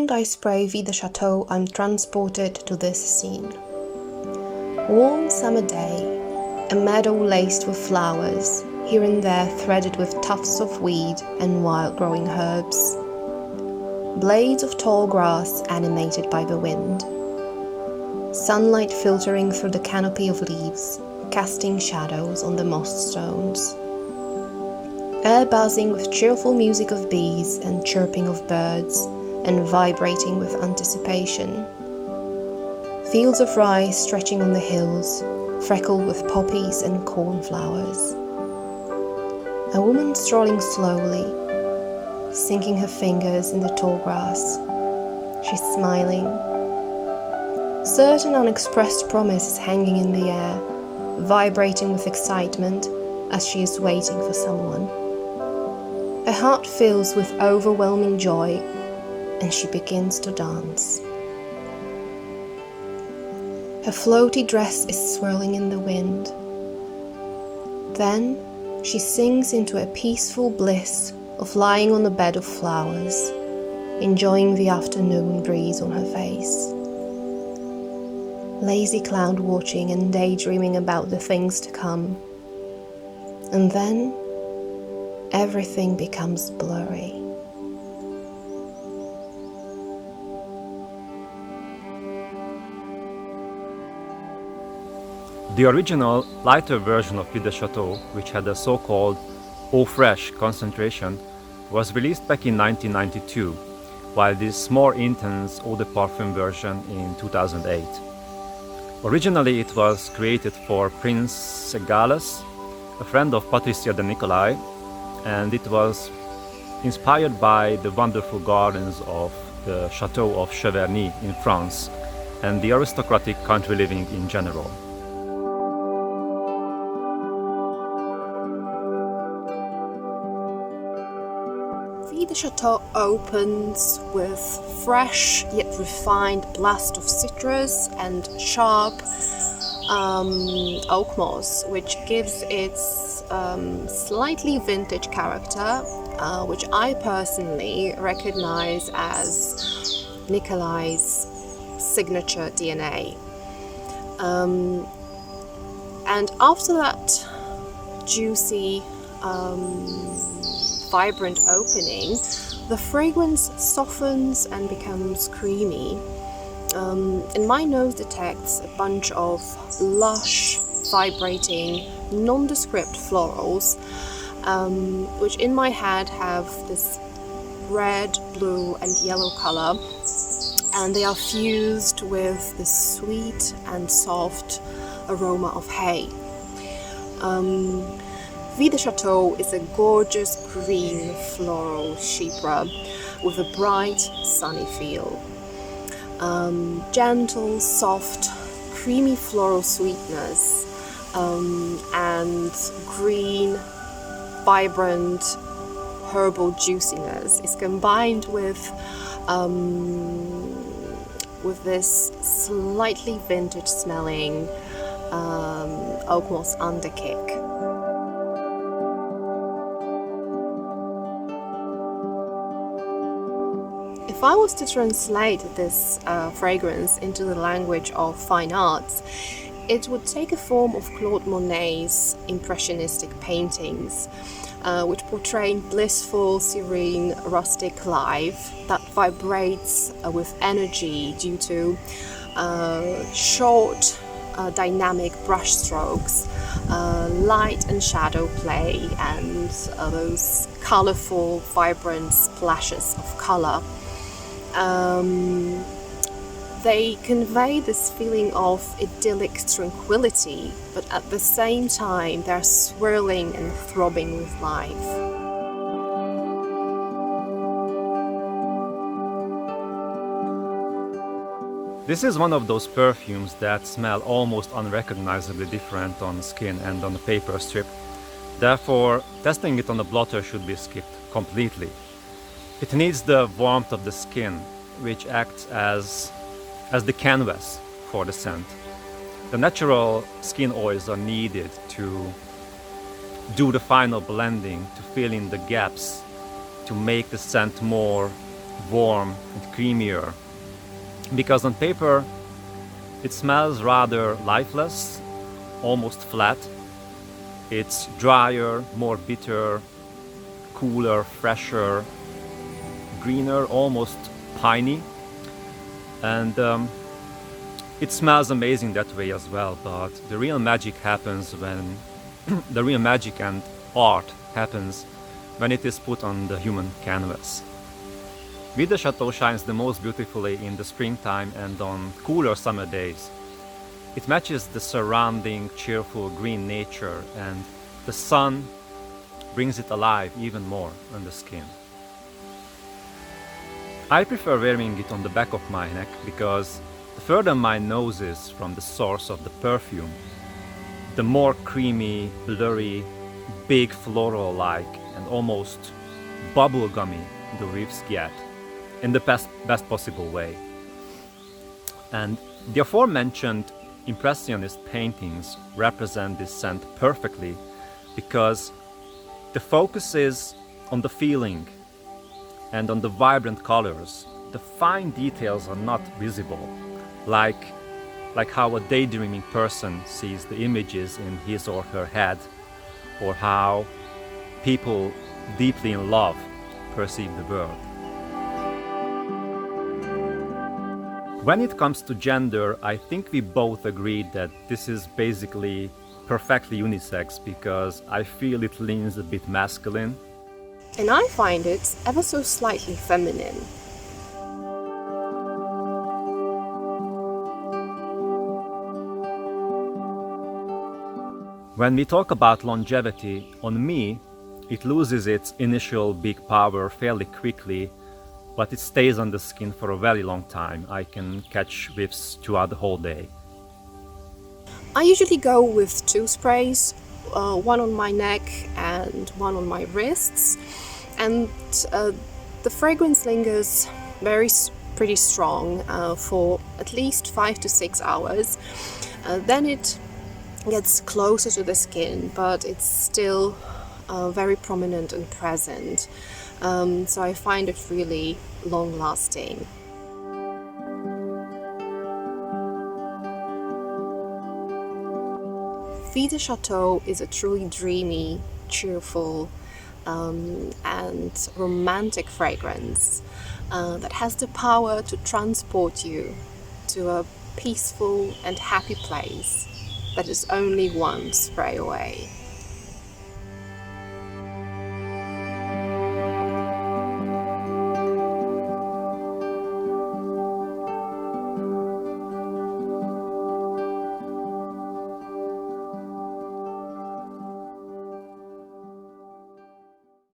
moment I spray Vie de Chateau, I'm transported to this scene. Warm summer day, a meadow laced with flowers, here and there threaded with tufts of weed and wild-growing herbs. Blades of tall grass animated by the wind. Sunlight filtering through the canopy of leaves, casting shadows on the moss stones. Air buzzing with cheerful music of bees and chirping of birds, and vibrating with anticipation. Fields of rye stretching on the hills, freckled with poppies and cornflowers. A woman strolling slowly, sinking her fingers in the tall grass. She's smiling. Certain unexpressed promise is hanging in the air, vibrating with excitement as she is waiting for someone. Her heart fills with overwhelming joy, and she begins to dance. Her floaty dress is swirling in the wind. Then she sinks into a peaceful bliss of lying on a bed of flowers, enjoying the afternoon breeze on her face. Lazy cloud watching and daydreaming about the things to come. And then everything becomes blurry. The original, lighter version of Vie de Chateau, which had a so-called eau fraiche concentration, was released back in 1992, while this more intense eau de parfum version in 2008. Originally it was created for Prince Gallus, a friend of Patricia de Nicolai, and it was inspired by the wonderful gardens of the Chateau of Cheverny in France and the aristocratic country living in general. Vie de Chateau opens with fresh yet refined blast of citrus and sharp oak moss, which gives its slightly vintage character, which I personally recognize as Nicolai's signature DNA. And after that juicy, vibrant opening, the fragrance softens and becomes creamy. And my nose detects a bunch of lush, vibrating, nondescript florals, which in my head have this red, blue and yellow color, and they are fused with the sweet and soft aroma of hay. Vie de Chateau is a gorgeous green floral chypre with a bright, sunny feel. Gentle, soft, creamy floral sweetness and green, vibrant herbal juiciness is combined with this slightly vintage smelling oak moss underkick. If I was to translate this fragrance into the language of fine arts, it would take a form of Claude Monet's impressionistic paintings, which portray blissful, serene, rustic life that vibrates with energy due to short, dynamic brush strokes, light and shadow play, and those colorful, vibrant splashes of color. They convey this feeling of idyllic tranquility, but at the same time they're swirling and throbbing with life. This is one of those perfumes that smell almost unrecognizably different on skin and on a paper strip. Therefore, testing it on a blotter should be skipped completely. It needs the warmth of the skin, which acts as the canvas for the scent. The natural skin oils are needed to do the final blending, to fill in the gaps, to make the scent more warm and creamier. Because on paper, it smells rather lifeless, almost flat. It's drier, more bitter, cooler, fresher, greener, almost piney. And it smells amazing that way as well, but the real magic happens when the real magic and art happens when it is put on the human canvas. Vie de Chateau shines the most beautifully in the springtime and on cooler summer days. It matches the surrounding cheerful green nature, and the sun brings it alive even more on the skin. I prefer wearing it on the back of my neck because the further my nose is from the source of the perfume, the more creamy, blurry, big floral-like and almost bubblegummy the whiffs get, in the best possible way. And the aforementioned Impressionist paintings represent this scent perfectly because the focus is on the feeling and on the vibrant colors. The fine details are not visible, like how a daydreaming person sees the images in his or her head, or how people deeply in love perceive the world. When it comes to gender, I think we both agreed that this is basically perfectly unisex because I feel it leans a bit masculine. And I find it ever so slightly feminine. When we talk about longevity, on me, it loses its initial big power fairly quickly, but it stays on the skin for a very long time. I can catch whiffs throughout the whole day. I usually go with 2 sprays, one on my neck and one on my wrists, and the fragrance lingers pretty strong for at least 5 to 6 hours. Then it gets closer to the skin, but it's still very prominent and present. So I find it really long-lasting. Vie de Chateau is a truly dreamy, cheerful, and romantic fragrance that has the power to transport you to a peaceful and happy place that is only one spray away.